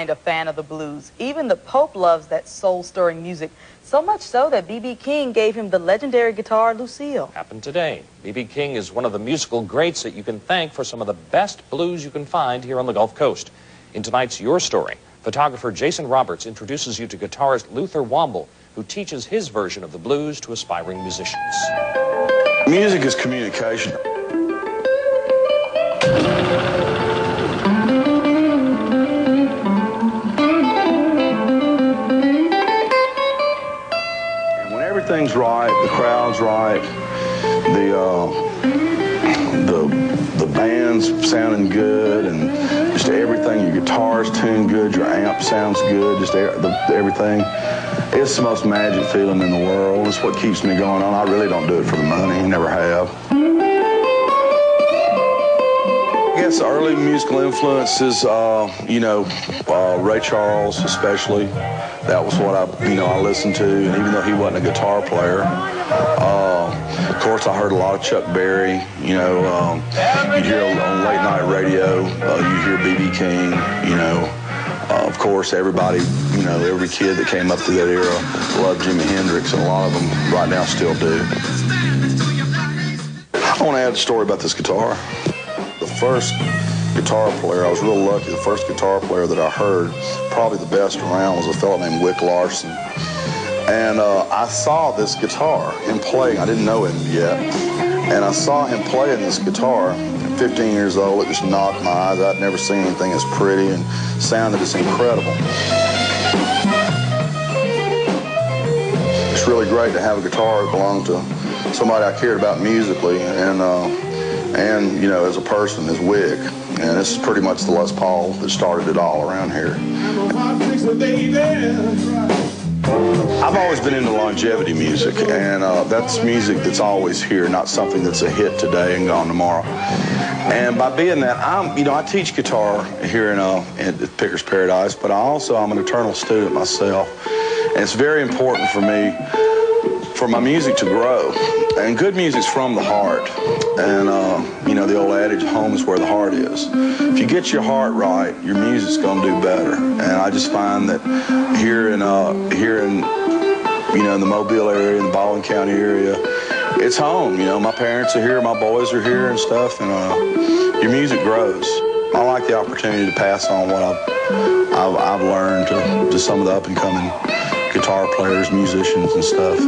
A fan of the blues. Even the Pope loves that soul-stirring music, so much so that B.B. King gave him the legendary guitar Lucille. Happened today. B.B. King is one of the musical greats that you can thank for some of the best blues you can find here on the Gulf Coast. In tonight's Your Story, photographer Jason Roberts introduces you to guitarist Luther Wamble, who teaches his version of the blues to aspiring musicians. Music is communication. Everything's right, the crowd's right, the band's sounding good, and just everything. Your guitar's tuned good, your amp sounds good, just everything. It's the most magic feeling in the world. It's what keeps me going on. I really don't do it for the money, never have. I guess the early musical influences, Ray Charles especially. That was what I listened to, and even though he wasn't a guitar player, of course I heard a lot of Chuck Berry. You'd hear on late night radio, you hear B.B. King. Of course everybody, every kid that came up through that era loved Jimi Hendrix, and a lot of them right now still do. I want to add a story about this guitar. The first guitar player, I was real lucky. The first guitar player that I heard, probably the best around, was a fellow named Wick Larson. And I saw this guitar, him playing. I didn't know him yet. And I saw him playing this guitar. At 15 years old, it just knocked my eyes out. I'd never seen anything as pretty and sounded as incredible. It's really great to have a guitar that belonged to somebody I cared about musically, and as a person, as Wick. And this is pretty much the Les Paul that started it all around here. I've always been into longevity music, and that's music that's always here, not something that's a hit today and gone tomorrow. And by being that, I teach guitar here at Picker's Paradise, but I'm an eternal student myself. And it's very important for me, for my music to grow. And good music's from the heart. And, the old adage, home is where the heart is. If you get your heart right, your music's going to do better. And I just find that here in the Mobile area, in the Baldwin County area, it's home. My parents are here, my boys are here and stuff, and your music grows. I like the opportunity to pass on what I've learned to some of the up-and-coming guitar players, musicians, and stuff.